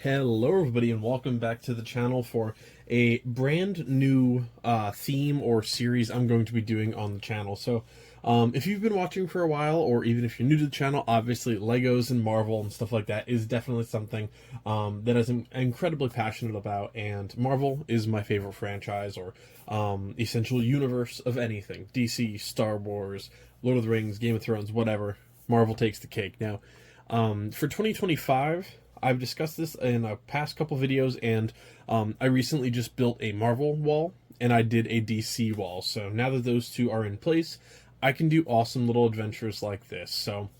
Hello everybody and welcome back to the channel for a brand new theme or series I'm going to be doing on the channel. So if you've been watching for a while, or even if you're new to the channel, obviously Legos and Marvel and stuff like that is definitely something that I'm incredibly passionate about, and Marvel is my favorite franchise or essential universe of anything. DC, Star Wars, Lord of the Rings, Game of Thrones, whatever. Marvel takes the cake. Now, for 2025, I've discussed this in a past couple videos, and I recently just built a Marvel wall, and I did a DC wall. So now that those two are in place, I can do awesome little adventures like this. So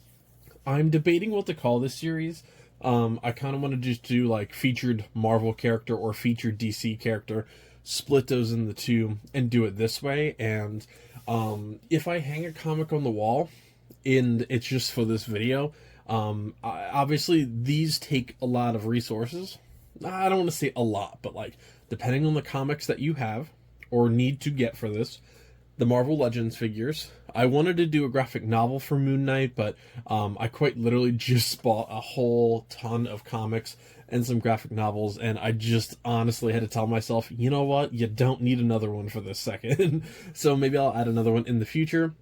I'm debating what to call this series. I kind of want to just do like featured Marvel character or featured DC character, split those in the two, and do it this way. And if I hang a comic on the wall, and it's just for this video, obviously these take a lot of resources. I don't want to say a lot, but like depending on the comics that you have or need to get for this, the Marvel Legends figures. I wanted to do a graphic novel for Moon Knight, but I quite literally just bought a whole ton of comics and some graphic novels, and I just honestly had to tell myself, you know what, you don't need another one for this second. So maybe I'll add another one in the future.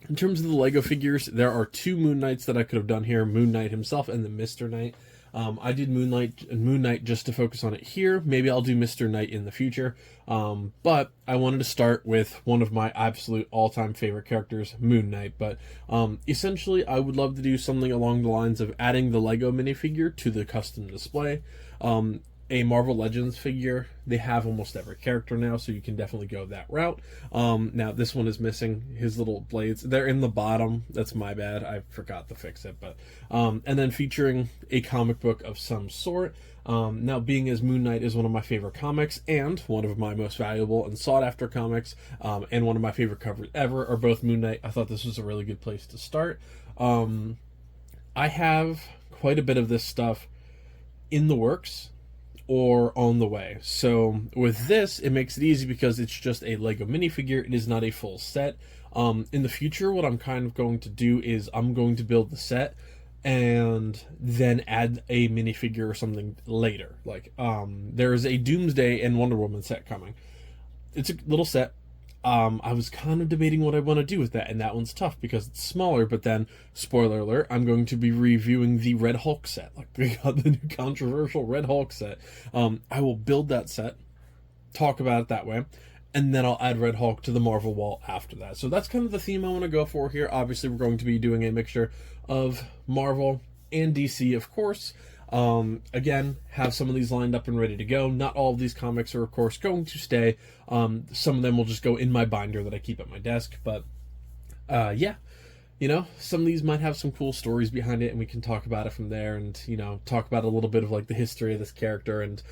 In terms of the Lego figures, there are two Moon Knights that I could have done here, Moon Knight himself and the Mr. Knight. I did Moon Knight just to focus on it here. Maybe I'll do Mr. Knight in the future. But I wanted to start with one of my absolute all-time favorite characters, Moon Knight. But essentially, I would love to do something along the lines of adding the Lego minifigure to the custom display. A Marvel Legends figure. They have almost every character now, so you can definitely go that route. Now, this one is missing his little blades. They're in the bottom. That's my bad. I forgot to fix it. But and then featuring a comic book of some sort. Now, being as Moon Knight is one of my favorite comics and one of my most valuable and sought-after comics, and one of my favorite covers ever are both Moon Knight, I thought this was a really good place to start. I have quite a bit of this stuff in the works or on the way. So with this, it makes it easy because it's just a Lego minifigure. It is not a full set. In the future, what I'm kind of going to do is I'm going to build the set and then add a minifigure or something later. Like there's a Doomsday and Wonder Woman set coming. It's a little set. I was kind of debating what I want to do with that, and that one's tough because it's smaller, but then, spoiler alert, I'm going to be reviewing the Red Hulk set. Like, we got the new controversial Red Hulk set. I will build that set, talk about it that way, and then I'll add Red Hulk to the Marvel wall after that. So that's kind of the theme I want to go for here. Obviously, we're going to be doing a mixture of Marvel and DC, of course. Again, have some of these lined up and ready to go. Not all of these comics are, of course, going to stay. Some of them will just go in my binder that I keep at my desk. But, yeah, you know, some of these might have some cool stories behind it, and we can talk about it from there and, you know, talk about a little bit of, like, the history of this character and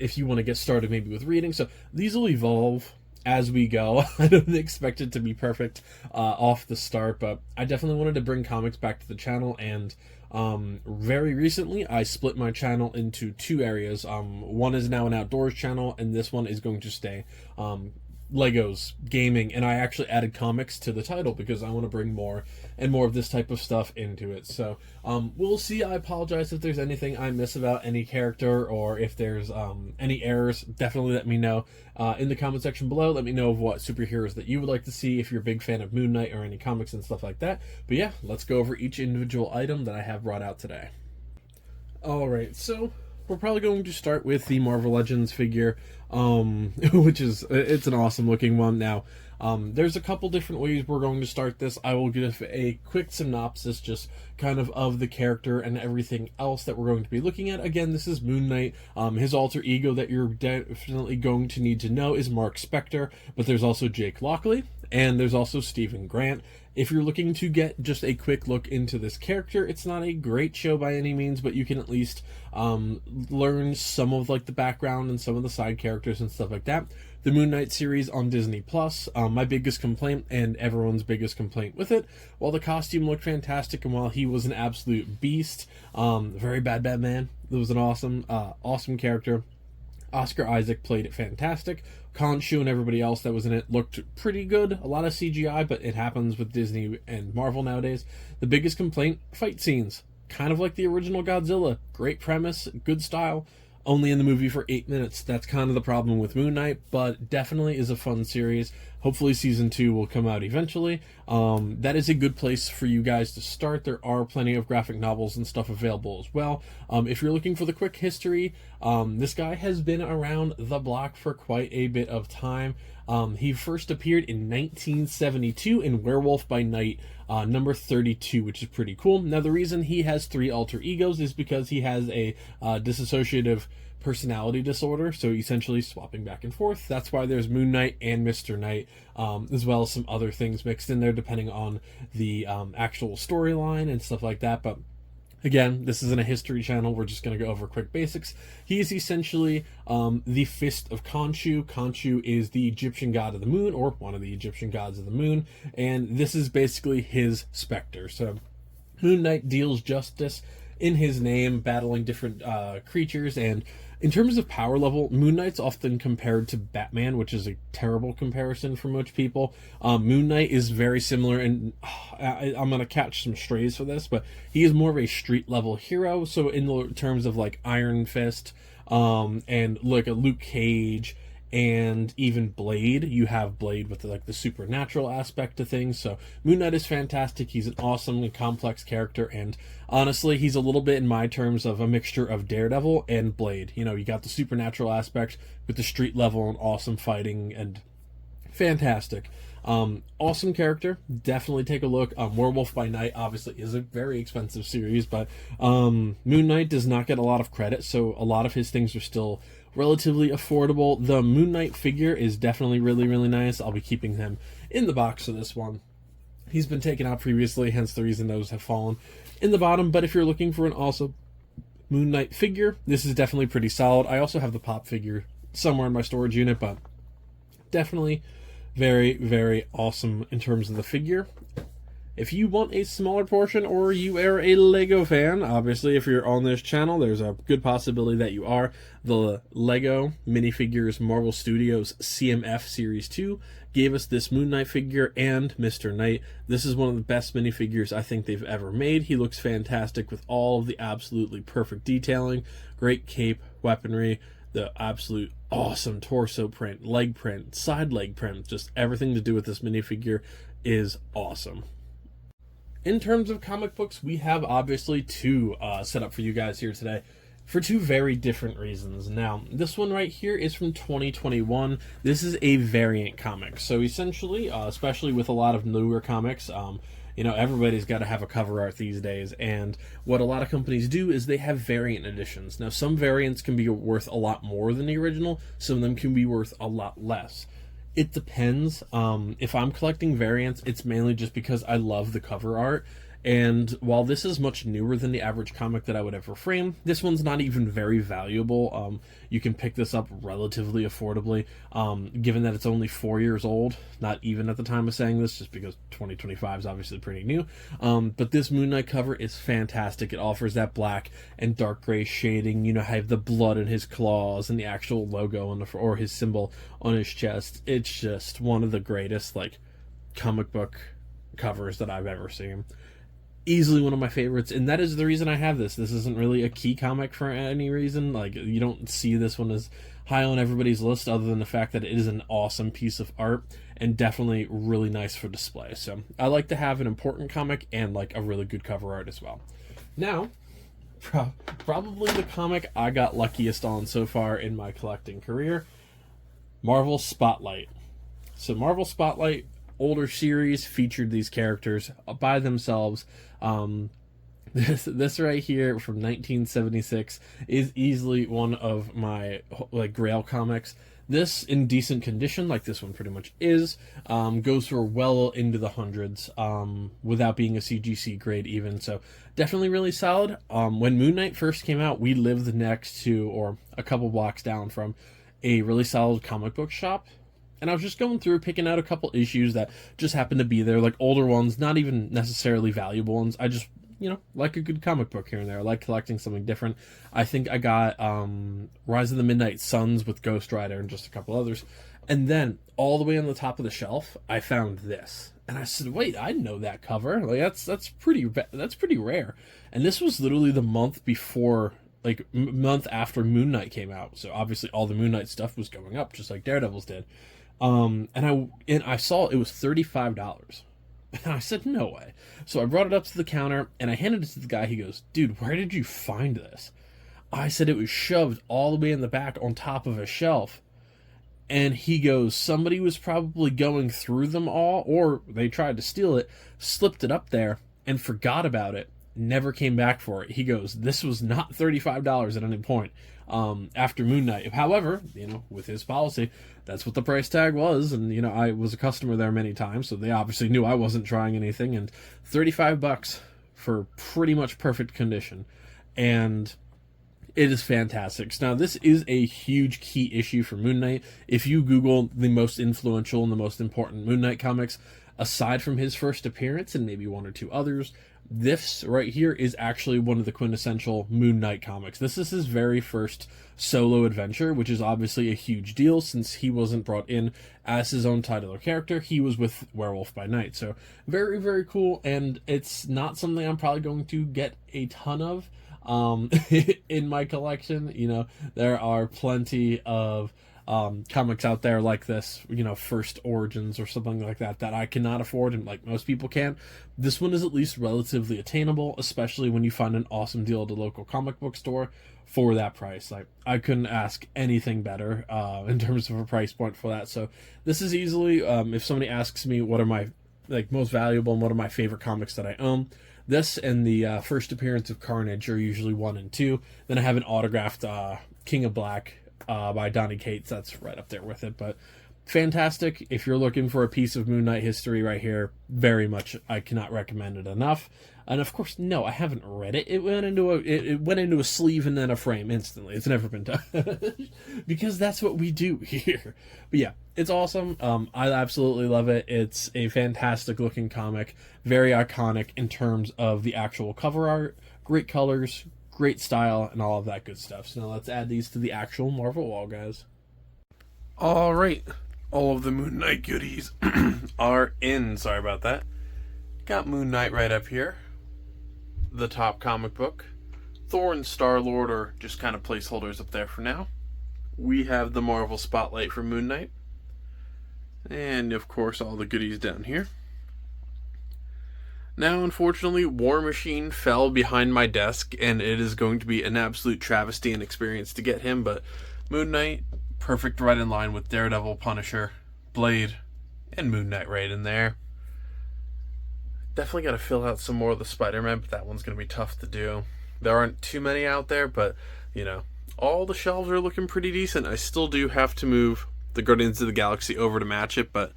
if you want to get started maybe with reading. So these will evolve as we go. I don't expect it to be perfect off the start, but I definitely wanted to bring comics back to the channel, and very recently I split my channel into two areas. One is now an outdoors channel, and this one is going to stay Legos, gaming, and I actually added comics to the title because I want to bring more and more of this type of stuff into it. So we'll see. I apologize if there's anything I miss about any character, or if there's any errors. Definitely let me know in the comment section below. Let me know of what superheroes that you would like to see, if you're a big fan of Moon Knight or any comics and stuff like that. But yeah, let's go over each individual item that I have brought out today. Alright, so we're probably going to start with the Marvel Legends figure, which is, it's an awesome looking one. Now, there's a couple different ways we're going to start this. I will give a quick synopsis just kind of the character and everything else that we're going to be looking at. Again, this is Moon Knight. His alter ego that you're definitely going to need to know is Mark Spector, but there's also Jake Lockley, and there's also Stephen Grant. If you're looking to get just a quick look into this character, it's not a great show by any means, but you can at least learn some of like the background and some of the side characters and stuff like that. The Moon Knight series on Disney Plus, my biggest complaint and everyone's biggest complaint with it, while the costume looked fantastic and while he was an absolute beast, very bad Batman, it was an awesome character. Oscar Isaac played it fantastic. Khonshu and everybody else that was in it looked pretty good. A lot of CGI, but it happens with Disney and Marvel nowadays. The biggest complaint, fight scenes. kind of like the original Godzilla. Great premise, good style, only in the movie for 8 minutes. That's kind of the problem with Moon Knight, but definitely is a fun series. Hopefully season 2 will come out eventually. That is a good place for you guys to start. There are plenty of graphic novels and stuff available as well. If you're looking for the quick history, this guy has been around the block for quite a bit of time. He first appeared in 1972 in Werewolf by Night, number 32, which is pretty cool. Now, the reason he has 3 alter egos is because he has a dissociative personality disorder, so essentially swapping back and forth. That's why there's Moon Knight and Mr. Knight, as well as some other things mixed in there depending on the actual storyline and stuff like that. But again, this isn't a history channel. We're just going to go over quick basics. He is essentially the Fist of Khonshu. Khonshu is the Egyptian god of the moon, or one of the Egyptian gods of the moon, and this is basically his specter. So Moon Knight deals justice in his name, battling different creatures. And in terms of power level, Moon Knight's often compared to Batman, which is a terrible comparison for most people. Moon Knight is very similar, and I'm going to catch some strays for this, but he is more of a street level hero. So in the terms of like Iron Fist, and like a Luke Cage, and even Blade, you have Blade with like the supernatural aspect to things. So Moon Knight is fantastic. He's an awesome and complex character, and honestly, he's a little bit, in my terms, of a mixture of Daredevil and Blade. You know, you got the supernatural aspect with the street level and awesome fighting, and fantastic. Awesome character. Definitely take a look. Werewolf by Night obviously is a very expensive series, but Moon Knight does not get a lot of credit, so a lot of his things are still relatively affordable. The Moon Knight figure is definitely really, really nice. I'll be keeping him in the box for this one. He's been taken out previously, hence the reason those have fallen in the bottom. But if you're looking for an also Moon Knight figure, this is definitely pretty solid. I also have the pop figure somewhere in my storage unit, but definitely very, very awesome in terms of the figure. If you want a smaller portion, or you are a Lego fan, obviously if you're on this channel, there's a good possibility that you are. The Lego minifigures Marvel Studios CMF Series 2 gave us this Moon Knight figure and Mr. Knight. This is one of the best minifigures I think they've ever made. He looks fantastic with all of the absolutely perfect detailing, great cape, weaponry, the absolute awesome torso print, leg print, side leg print, just everything to do with this minifigure is awesome. In terms of comic books, we have obviously 2 set up for you guys here today for 2 very different reasons. Now, this one right here is from 2021. This is a variant comic. So essentially, especially with a lot of newer comics, you know, everybody's got to have a cover art these days, and what a lot of companies do is they have variant editions. Now, some variants can be worth a lot more than the original, some of them can be worth a lot less. It depends. If I'm collecting variants, it's mainly just because I love the cover art. And while this is much newer than the average comic that I would ever frame, this one's not even very valuable. You can pick this up relatively affordably, given that it's only 4 years old, not even at the time of saying this, just because 2025 is obviously pretty new. But this Moon Knight cover is fantastic. It offers that black and dark gray shading. You know, have the blood in his claws and the actual logo on the, or his symbol on his chest. It's just one of the greatest, like, comic book covers that I've ever seen. Easily one of my favorites, and that is the reason I have this. This isn't really a key comic for any reason. Like, you don't see this one as high on everybody's list, other than the fact that it is an awesome piece of art and definitely really nice for display. So I like to have an important comic and like a really good cover art as well. Now, probably the comic I got luckiest on so far in my collecting career, Marvel Spotlight. So Marvel Spotlight, older series, featured these characters by themselves. This right here from 1976 is easily one of my like grail comics. This, in decent condition, like this one pretty much is, goes for well into the hundreds, without being a CGC grade even, so definitely really solid. When Moon Knight first came out, we lived next to, or a couple blocks down from, a really solid comic book shop. And I was just going through, picking out a couple issues that just happened to be there, like older ones, not even necessarily valuable ones. I just, you know, like a good comic book here and there. I like collecting something different. I think I got Rise of the Midnight Suns with Ghost Rider and just a couple others. And then, all the way on the top of the shelf, I found this. And I said, wait, I know that cover. Like that's pretty rare. And this was literally the month before, like month after Moon Knight came out. So obviously all the Moon Knight stuff was going up, just like Daredevil's did. And I saw it was $35. And I said, no way. So I brought it up to the counter and I handed it to the guy. He goes, dude, where did you find this? I said it was shoved all the way in the back on top of a shelf. And he goes, somebody was probably going through them all, or they tried to steal it, slipped it up there, and forgot about it, never came back for it. He goes, this was not $35 at any point after Moon Knight. However, with his policy, that's what the price tag was, and, I was a customer there many times, so they obviously knew I wasn't trying anything, and $35 for pretty much perfect condition. And it is fantastic. Now, this is a huge key issue for Moon Knight. If you Google the most influential and the most important Moon Knight comics, aside from his first appearance and maybe one or two others, this right here is actually one of the quintessential Moon Knight comics. This is his very first solo adventure, which is obviously a huge deal since he wasn't brought in as his own title or character. He was with Werewolf by Night. So very, very cool. And it's not something I'm probably going to get a ton of in my collection. There are plenty of comics out there like this, First Origins or something like that I cannot afford, and like most people can't. This one is at least relatively attainable, especially when you find an awesome deal at a local comic book store for that price. Like, I couldn't ask anything better in terms of a price point for that. So this is easily, if somebody asks me what are my most valuable and what are my favorite comics that I own, this and the first appearance of Carnage are usually 1 and 2. Then I have an autographed King of Black by Donny Cates. That's right up there with it. But fantastic. If you're looking for a piece of Moon Knight history right here, very much, I cannot recommend it enough. And of course, no, I haven't read it. It went into a sleeve and then a frame instantly. It's never been done because that's what we do here. But yeah, it's awesome. I absolutely love it. It's a fantastic looking comic, very iconic in terms of the actual cover art, great colors, great style, and all of that good stuff. So now let's add these to the actual Marvel wall, guys. All right, all of the Moon Knight goodies are in. Sorry about that. Got Moon Knight right up here. The top comic book. Thor and Star-Lord are just kind of placeholders up there for now. We have the Marvel Spotlight for Moon Knight. And, of course, all the goodies down here. Now, unfortunately, War Machine fell behind my desk, and it is going to be an absolute travesty and experience to get him, but Moon Knight, perfect right in line with Daredevil, Punisher, Blade, and Moon Knight right in there. Definitely got to fill out some more of the Spider-Man, but that one's going to be tough to do. There aren't too many out there, but, all the shelves are looking pretty decent. I still do have to move the Guardians of the Galaxy over to match it, but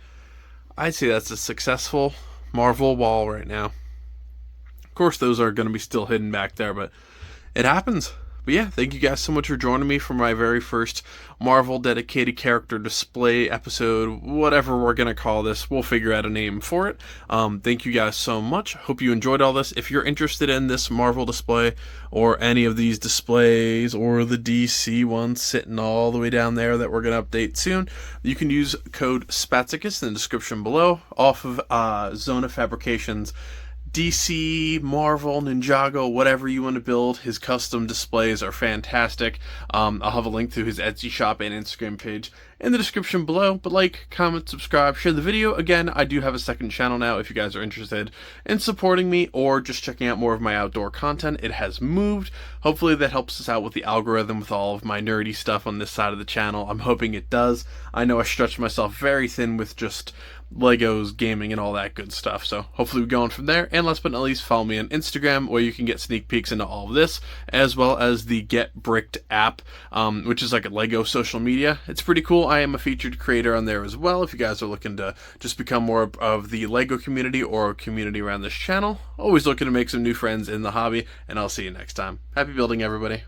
I'd say that's a successful Marvel wall right now. Of course, those are going to be still hidden back there, but it happens. But yeah, thank you guys so much for joining me for my very first Marvel dedicated character display episode, whatever we're going to call this. We'll figure out a name for it. Thank you guys so much. Hope you enjoyed all this. If you're interested in this Marvel display or any of these displays or the DC ones sitting all the way down there that we're going to update soon, you can use code SPATSICUS in the description below off of Zona Fabrications. DC, Marvel, Ninjago, whatever you want to build, his custom displays are fantastic. I'll have a link to his Etsy shop and Instagram page in the description below. But like, comment, subscribe, share the video. Again, I do have a second channel now if you guys are interested in supporting me or just checking out more of my outdoor content. It has moved. Hopefully that helps us out with the algorithm with all of my nerdy stuff on this side of the channel. I'm hoping it does. I know I stretched myself very thin with just Legos, gaming, and all that good stuff. So hopefully we're going from there. And last but not least, follow me on Instagram where you can get sneak peeks into all of this, as well as the Get Bricked app, which is like a Lego social media. It's pretty cool. I am a featured creator on there as well. If you guys are looking to just become more of the Lego community or a community around this channel, always looking to make some new friends in the hobby. And I'll see you next time. Happy building, everybody.